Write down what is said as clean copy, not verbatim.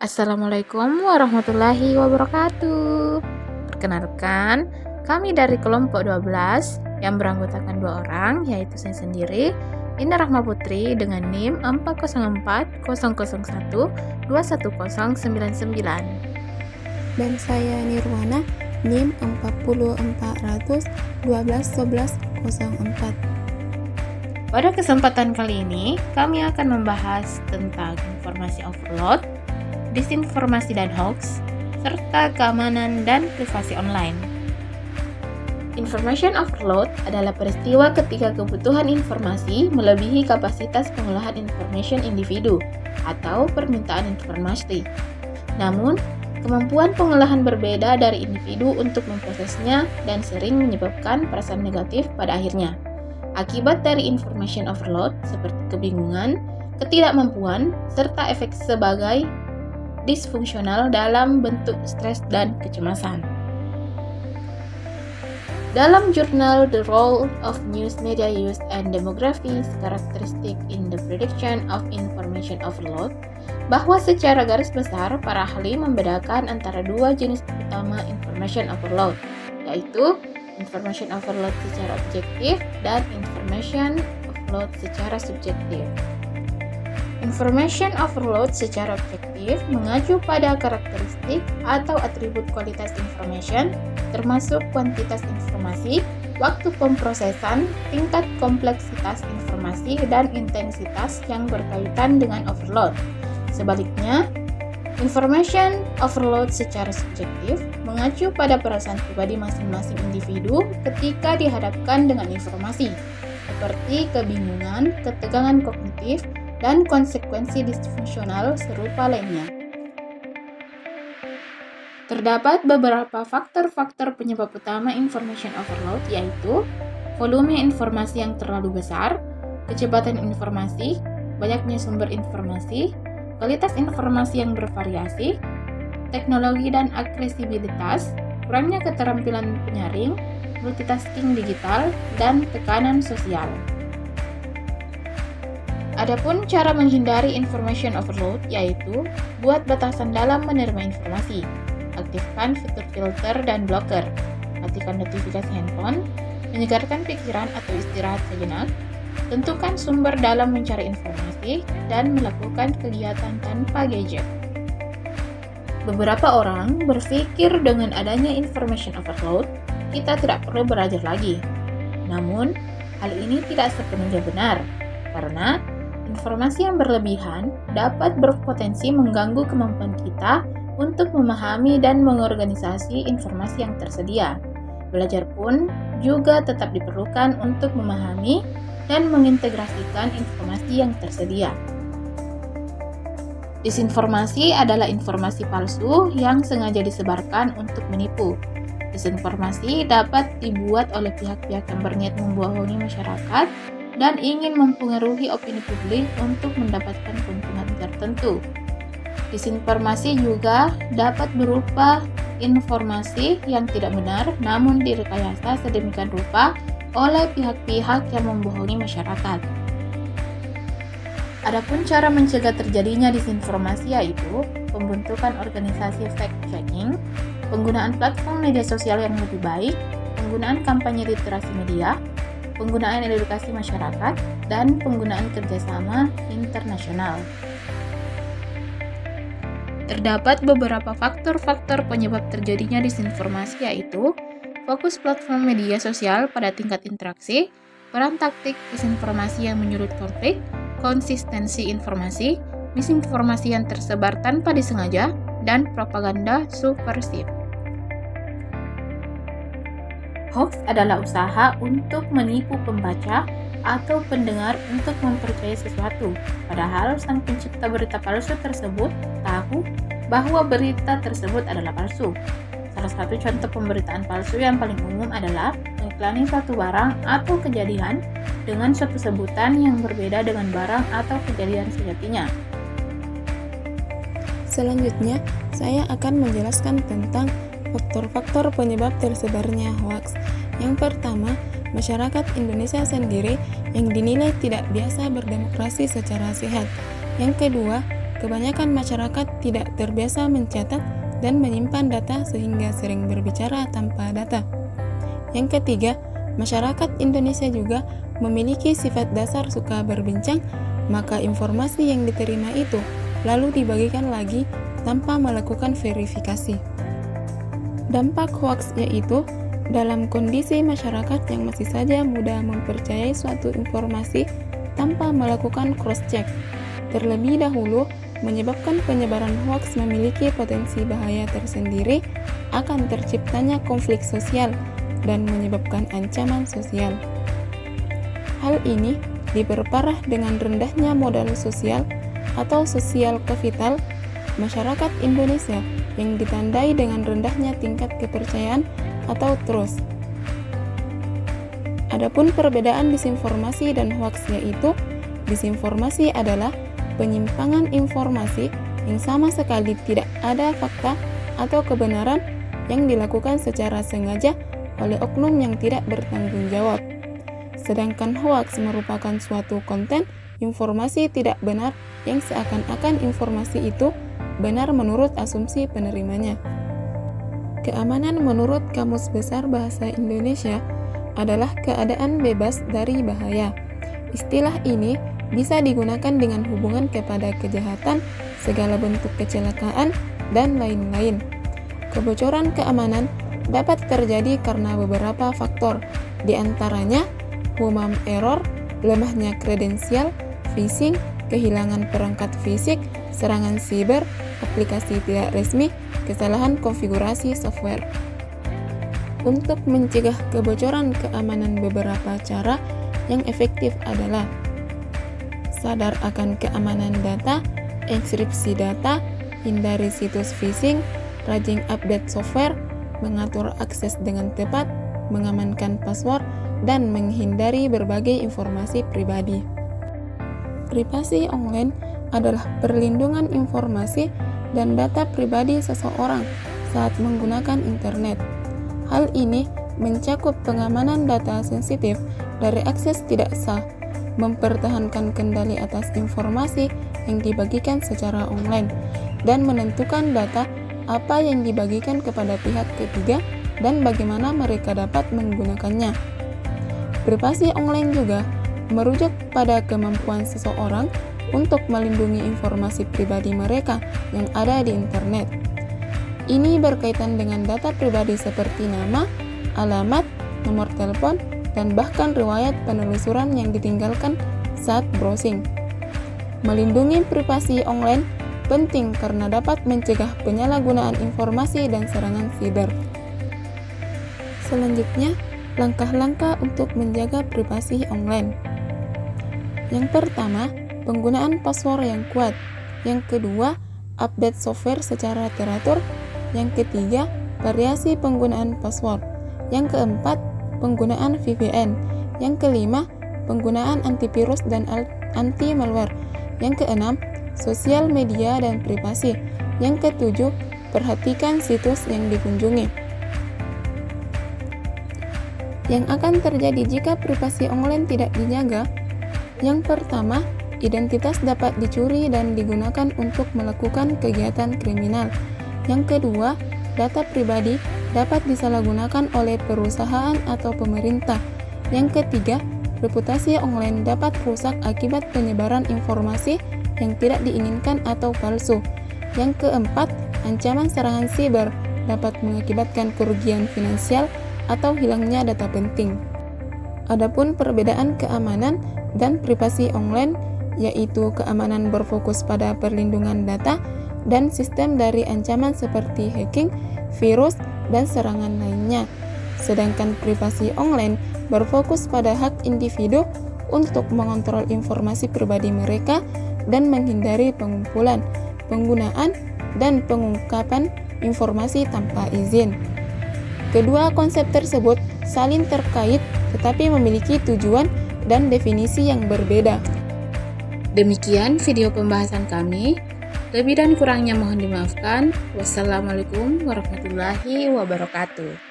Assalamualaikum warahmatullahi wabarakatuh. Perkenalkan, kami dari kelompok 12 yang beranggotakan 2 orang, yaitu saya sendiri, Indah Rahma Putri dengan NIM 40400121099. Dan saya Nirwana, NIM 40400121104. Pada kesempatan kali ini, kami akan membahas tentang informasi overload, disinformasi dan hoax, serta keamanan dan privasi online. Information overload adalah peristiwa ketika kebutuhan informasi melebihi kapasitas pengolahan information individu atau permintaan informasi. Namun, kemampuan pengolahan berbeda dari individu untuk memprosesnya dan sering menyebabkan perasaan negatif pada akhirnya. Akibat dari information overload seperti kebingungan, ketidakmampuan, serta efek sebagai disfungsional dalam bentuk stres dan kecemasan. Dalam jurnal The Role of News Media Use and Demographics Characteristic in the Prediction of Information Overload, bahwa secara garis besar para ahli membedakan antara dua jenis utama information overload, yaitu information overload secara objektif dan information overload secara subjektif. Information overload secara objektif mengacu pada karakteristik atau atribut kualitas information, termasuk kuantitas informasi, waktu pemrosesan, tingkat kompleksitas informasi, dan intensitas yang berkaitan dengan overload. Sebaliknya, information overload secara subjektif mengacu pada perasaan pribadi masing-masing individu ketika dihadapkan dengan informasi, seperti kebingungan, ketegangan kognitif, dan konsekuensi disfungsional serupa lainnya. Terdapat beberapa faktor-faktor penyebab utama information overload, yaitu volume informasi yang terlalu besar, kecepatan informasi, banyaknya sumber informasi, kualitas informasi yang bervariasi, teknologi dan aksesibilitas, kurangnya keterampilan penyaring, multitasking digital, dan tekanan sosial. Adapun cara menghindari information overload yaitu buat batasan dalam menerima informasi, aktifkan fitur filter dan blocker, matikan notifikasi handphone, menyegarkan pikiran atau istirahat sejenak, tentukan sumber dalam mencari informasi, dan melakukan kegiatan tanpa gadget. Beberapa orang berpikir dengan adanya information overload, kita tidak perlu belajar lagi. Namun, hal ini tidak sepenuhnya benar, karena informasi yang berlebihan dapat berpotensi mengganggu kemampuan kita untuk memahami dan mengorganisasi informasi yang tersedia. Belajar pun juga tetap diperlukan untuk memahami dan mengintegrasikan informasi yang tersedia. Disinformasi adalah informasi palsu yang sengaja disebarkan untuk menipu. Disinformasi dapat dibuat oleh pihak-pihak yang berniat membohongi masyarakat dan ingin mempengaruhi opini publik untuk mendapatkan keuntungan tertentu. Disinformasi juga dapat berupa informasi yang tidak benar namun direkayasa sedemikian rupa oleh pihak-pihak yang membohongi masyarakat. Adapun cara mencegah terjadinya disinformasi yaitu pembentukan organisasi fact-checking, penggunaan platform media sosial yang lebih baik, penggunaan kampanye literasi media, penggunaan edukasi masyarakat, dan penggunaan kerjasama internasional. Terdapat beberapa faktor-faktor penyebab terjadinya disinformasi yaitu fokus platform media sosial pada tingkat interaksi, peran taktik disinformasi yang menyulut konflik, konsistensi informasi, misinformasi yang tersebar tanpa disengaja, dan propaganda subversif. Hoax adalah usaha untuk menipu pembaca atau pendengar untuk mempercayai sesuatu, padahal sang pencipta berita palsu tersebut tahu bahwa berita tersebut adalah palsu. Salah satu contoh pemberitaan palsu yang paling umum adalah mengiklani suatu barang atau kejadian dengan suatu sebutan yang berbeda dengan barang atau kejadian sejatinya. Selanjutnya, saya akan menjelaskan tentang faktor-faktor penyebab tersebarnya hoaks. Yang pertama, masyarakat Indonesia sendiri yang dinilai tidak biasa berdemokrasi secara sehat. Yang kedua, kebanyakan masyarakat tidak terbiasa mencatat dan menyimpan data sehingga sering berbicara tanpa data. Yang ketiga, masyarakat Indonesia juga memiliki sifat dasar suka berbincang, maka informasi yang diterima itu lalu dibagikan lagi tanpa melakukan verifikasi. Dampak hoaks yaitu dalam kondisi masyarakat yang masih saja mudah mempercayai suatu informasi tanpa melakukan cross-check, terlebih dahulu menyebabkan penyebaran hoaks memiliki potensi bahaya tersendiri akan terciptanya konflik sosial dan menyebabkan ancaman sosial. Hal ini diperparah dengan rendahnya modal sosial atau sosial kapital masyarakat Indonesia yang ditandai dengan rendahnya tingkat kepercayaan atau trust. Adapun perbedaan disinformasi dan hoaks yaitu disinformasi adalah penyimpangan informasi yang sama sekali tidak ada fakta atau kebenaran yang dilakukan secara sengaja oleh oknum yang tidak bertanggung jawab. Sedangkan hoaks merupakan suatu konten informasi tidak benar yang seakan-akan informasi itu benar menurut asumsi penerimanya. Keamanan menurut Kamus Besar Bahasa Indonesia adalah keadaan bebas dari bahaya. Istilah ini bisa digunakan dengan hubungan kepada kejahatan, segala bentuk kecelakaan, dan lain-lain. Kebocoran keamanan dapat terjadi karena beberapa faktor, di antaranya human error, lemahnya kredensial, phishing, kehilangan perangkat fisik, serangan siber, aplikasi tidak resmi, kesalahan konfigurasi software. Untuk mencegah kebocoran keamanan, beberapa cara yang efektif adalah sadar akan keamanan data, enkripsi data, hindari situs phishing, rajin update software, mengatur akses dengan tepat, mengamankan password, dan menghindari berbagai informasi pribadi. Privasi online adalah perlindungan informasi dan data pribadi seseorang saat menggunakan internet. Hal ini mencakup pengamanan data sensitif dari akses tidak sah, mempertahankan kendali atas informasi yang dibagikan secara online, dan menentukan data apa yang dibagikan kepada pihak ketiga dan bagaimana mereka dapat menggunakannya. Privasi online juga merujuk pada kemampuan seseorang untuk melindungi informasi pribadi mereka yang ada di internet. Ini berkaitan dengan data pribadi seperti nama, alamat, nomor telepon, dan bahkan riwayat penelusuran yang ditinggalkan saat browsing. Melindungi privasi online penting karena dapat mencegah penyalahgunaan informasi dan serangan siber. Selanjutnya, langkah-langkah untuk menjaga privasi online. Yang pertama, penggunaan password yang kuat. Yang kedua, update software secara teratur. Yang ketiga, variasi penggunaan password. Yang keempat, penggunaan VPN. Yang kelima, penggunaan antivirus dan anti-malware. Yang keenam, sosial media dan privasi. Yang ketujuh, perhatikan situs yang dikunjungi. Yang akan terjadi jika privasi online tidak dijaga? Yang pertama, identitas dapat dicuri dan digunakan untuk melakukan kegiatan kriminal. Yang kedua, data pribadi dapat disalahgunakan oleh perusahaan atau pemerintah. Yang ketiga, reputasi online dapat rusak akibat penyebaran informasi yang tidak diinginkan atau palsu. Yang keempat, ancaman serangan siber dapat mengakibatkan kerugian finansial atau hilangnya data penting. Adapun perbedaan keamanan dan privasi online, yaitu keamanan berfokus pada perlindungan data dan sistem dari ancaman seperti hacking, virus, dan serangan lainnya. Sedangkan privasi online berfokus pada hak individu untuk mengontrol informasi pribadi mereka dan menghindari pengumpulan, penggunaan, dan pengungkapan informasi tanpa izin. Kedua konsep tersebut saling terkait tetapi memiliki tujuan dan definisi yang berbeda. Demikian video pembahasan kami. Lebih dan kurangnya mohon dimaafkan. Wassalamualaikum warahmatullahi wabarakatuh.